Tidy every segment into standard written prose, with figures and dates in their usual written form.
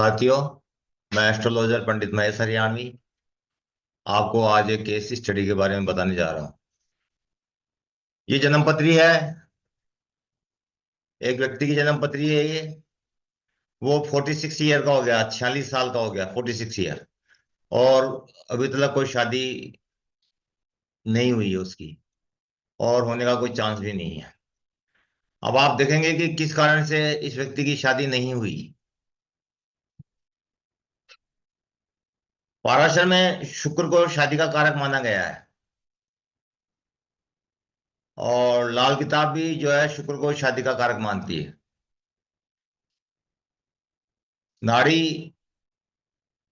साथियों, मैं एस्ट्रोलॉजर पंडित महेश हरियाणवी आपको आज एक केस स्टडी के बारे में बताने जा रहा हूँ। ये जन्म पत्री है। एक व्यक्ति की जन्म पत्री है ये। वो 46 ईयर का हो गया, 46 साल का हो गया, 46 ईयर। और अभी तक कोई शादी नहीं हुई है उसकी, और होने का कोई चांस भी नहीं है। अब आप देखेंगे कि किस कारण से इस व्यक्ति की शादी नहीं हुई। पाराशर में शुक्र को शादी का कारक माना गया है, और लाल किताब भी जो है शुक्र को शादी का कारक मानती है। नाड़ी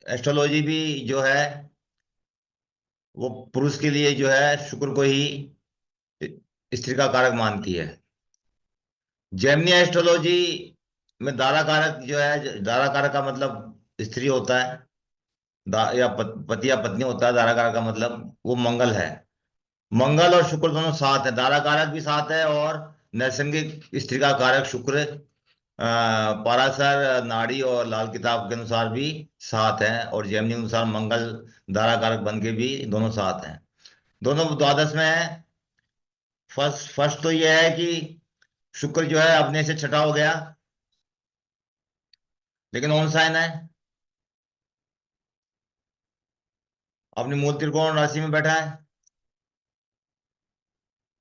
एस्ट्रोलॉजी भी जो है वो पुरुष के लिए जो है शुक्र को ही स्त्री का कारक मानती है। जेमिनी एस्ट्रोलॉजी में दारा कारक जो है, दारा कारक का मतलब स्त्री होता है, या पति या पत्नी होता है। दारा कारक का मतलब वो मंगल है। मंगल और शुक्र दोनों साथ है, दारा कारक भी साथ है, और नैसर्गिक स्त्री का कारक शुक्र पाराशर, नाड़ी और लाल किताब के अनुसार भी साथ है, और जेमिनी के अनुसार मंगल दारा कारक बन के भी दोनों साथ हैं। दोनों द्वादश में है। फर्स्ट फर्स्ट तो यह है कि शुक्र जो है अपने से छठा हो गया, लेकिन ऑन साइन है, अपनी मूल त्रिकोण राशि में बैठा है।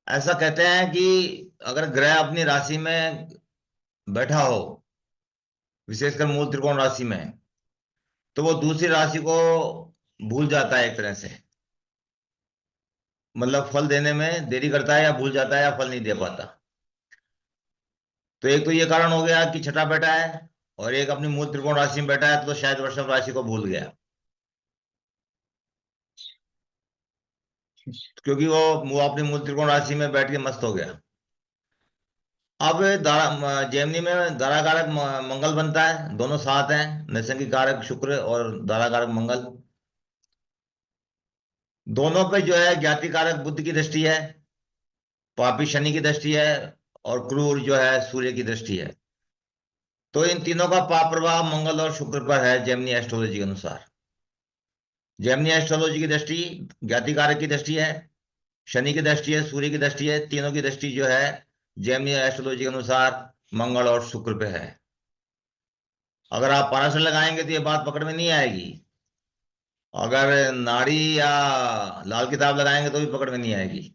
ऐसा कहते हैं कि अगर ग्रह अपनी राशि में बैठा हो, विशेषकर मूल त्रिकोण राशि में, तो वो दूसरी राशि को भूल जाता है एक तरह से। मतलब फल देने में देरी करता है, या भूल जाता है, या फल नहीं दे पाता। तो एक तो ये कारण हो गया कि छठा बैठा है, और एक अपनी मूल त्रिकोण राशि में बैठा है, तो शायद वृषभ राशि को भूल गया, क्योंकि वो अपनी मूल त्रिकोण राशि में बैठ के मस्त हो गया। अब जेमिनी में दारा कारक मंगल बनता है, दोनों साथ हैं, नैसर्गिक कारक शुक्र और दारा कारक मंगल। दोनों पे जो है ज्ञाति कारक बुध की दृष्टि है, पापी शनि की दृष्टि है, और क्रूर जो है सूर्य की दृष्टि है। तो इन तीनों का पाप प्रभाव मंगल और शुक्र पर है जेमिनी एस्ट्रोलॉजी के अनुसार। जेमिनी एस्ट्रोलॉजी की दृष्टि ज्ञाति कारक की दृष्टि है, शनि की दृष्टि है, सूर्य की दृष्टि है। तीनों की दृष्टि जो है जेमिनी एस्ट्रोलॉजी के अनुसार मंगल और शुक्र पे है। अगर आप पाराशर लगाएंगे तो ये बात पकड़ में नहीं आएगी। अगर नाड़ी या लाल किताब लगाएंगे तो भी पकड़ में नहीं आएगी।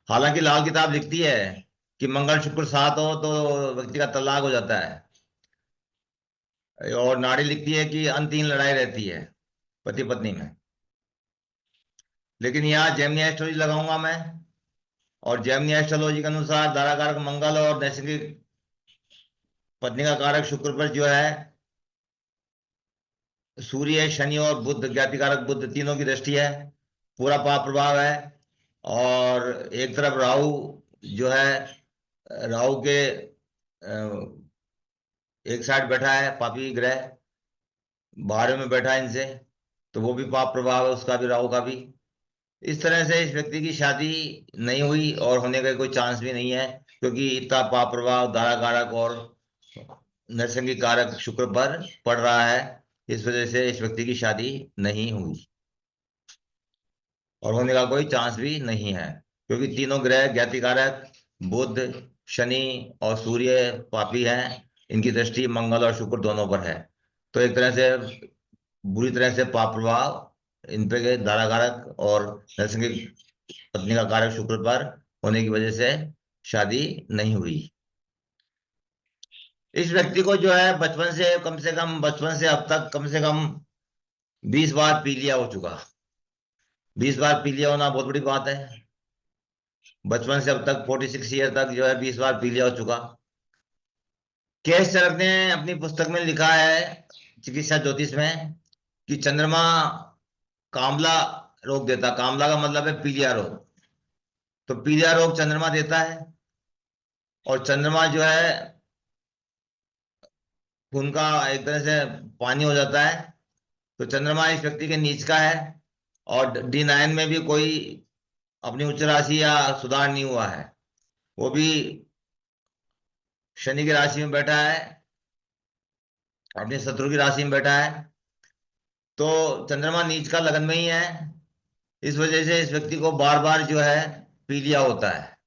हालांकि लाल किताब लिखती है कि मंगल शुक्र साथ हो तो व्यक्ति का तलाक हो जाता है, और नाड़ी लिखती है कि अंतहीन लड़ाई रहती है पति पत्नी में। लेकिन यहाँ जेमिनी एस्ट्रोलॉजी लगाऊंगा मैं, और जेमिनी एस्ट्रोलॉजी के अनुसार दारा कारक मंगल और नैसर्गिक पत्नी का कारक शुक्र पर जो है सूर्य, शनि और बुध, ज्ञाति कारक बुध, तीनों की दृष्टि है। पूरा पाप प्रभाव है। और एक तरफ राहु जो है, राहु के एक साइड बैठा है पापी ग्रह, बारहवें में बैठा है इनसे, तो वो भी पाप प्रभाव है उसका भी, राहु का भी। इस तरह से इस व्यक्ति की शादी नहीं हुई, और होने का कोई चांस भी नहीं है, क्योंकि इतना पाप प्रभाव दारा कारक और नरसंगी कारक शुक्र पर पड़ रहा है। इस वजह से इस व्यक्ति की शादी नहीं हुई, और होने का कोई चांस भी नहीं है, क्योंकि तीनों ग्रह ज्ञाति कारक बुध, शनि और सूर्य पापी हैं। इनकी दृष्टि मंगल और शुक्र दोनों पर है। तो एक तरह से बुरी तरह से पाप प्रभाव इन पे दारा कारक और नरसिंह पत्नी का कारक शुक्र पर होने की वजह से शादी नहीं हुई। इस व्यक्ति को जो है बचपन से अब तक कम से कम 20 बार पी लिया हो चुका। 20 बार पी लिया होना बहुत बड़ी बात है। बचपन से अब तक 46 ईयर तक जो है 20 बार पी लिया हो चुका। केएस चरक ने अपनी पुस्तक में लिखा है, चिकित्सा ज्योतिष में, कि चंद्रमा कामला रोग देता। कामला का मतलब है पीलिया रोग। तो पीलिया रोग चंद्रमा देता है, और चंद्रमा जो है खून का एक तरह से पानी हो जाता है। तो चंद्रमा इस व्यक्ति के नीच का है, और D9 में भी कोई अपनी उच्च राशि या सुधार नहीं हुआ है। वो भी शनि की राशि में बैठा है, अपने शत्रु की राशि में बैठा है, तो चंद्रमा नीच का लगन में ही है। इस वजह से इस व्यक्ति को बार बार जो है पी लिया होता है।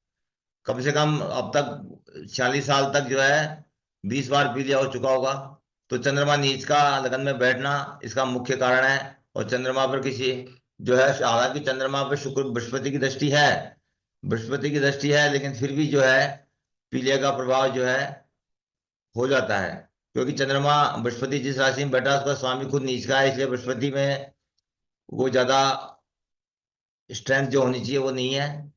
कम से कम अब तक 40 साल तक जो है 20 बार पी लिया हो चुका होगा। तो चंद्रमा नीच का लगन में बैठना इसका मुख्य कारण है। और चंद्रमा पर किसी जो है, हालांकि चंद्रमा पर शुक्र बृहस्पति की दृष्टि है, बृहस्पति की दृष्टि है, लेकिन फिर भी जो है पीलिया का प्रभाव जो है हो जाता है। क्योंकि चंद्रमा, बृहस्पति जिस राशि में बैठा उसका स्वामी खुद नीच का है, इसलिए बृहस्पति में वो ज्यादा स्ट्रेंथ जो होनी चाहिए वो नहीं है,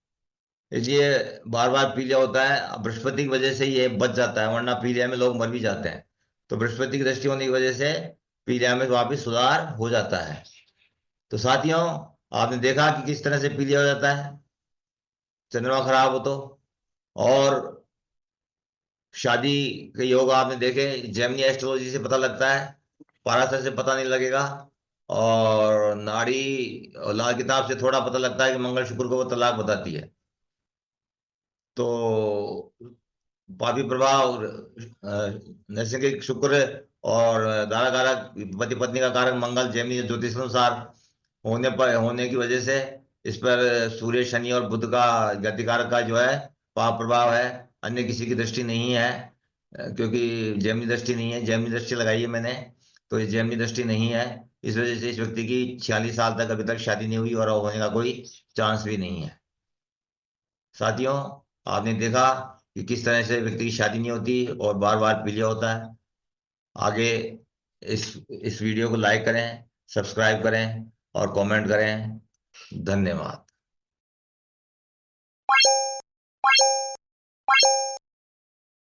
इसलिए बार बार पीलिया होता है। अब बृहस्पति की वजह से ये बच जाता है, वरना पीलिया में लोग मर भी जाते हैं। तो बृहस्पति की दृष्टि होने की वजह से पीलिया में वापिस सुधार हो जाता है। तो साथियों, आपने देखा कि किस तरह से पीलिया हो जाता है चंद्रमा खराब हो तो। और शादी के योग आपने देखे, जेमिनी एस्ट्रोलॉजी से पता लगता है, पाराशर से पता नहीं लगेगा। और नाड़ी और लाल किताब से थोड़ा पता लगता है कि मंगल शुक्र को वो तलाक बताती है। तो पापी प्रभाव, नैसर्गिक शुक्र और धारा कारक पति पत्नी का कारक मंगल जेमिनी ज्योतिष के अनुसार होने की वजह से इस पर सूर्य शनि और बुध का गतिकारक का जो है पाप प्रभाव है। अन्य किसी की दृष्टि नहीं है, क्योंकि जेमिनी दृष्टि नहीं है। जेमिनी दृष्टि लगाई है मैंने, तो ये जेमिनी दृष्टि नहीं है। इस वजह से इस व्यक्ति की 46 साल तक अभी तक शादी नहीं हुई और होने का कोई चांस भी नहीं है। साथियों, आपने देखा कि किस तरह से व्यक्ति की शादी नहीं होती और बार बार पीलिया होता है। आगे इस वीडियो को लाइक करें, सब्सक्राइब करें और कमेंट करें। धन्यवाद।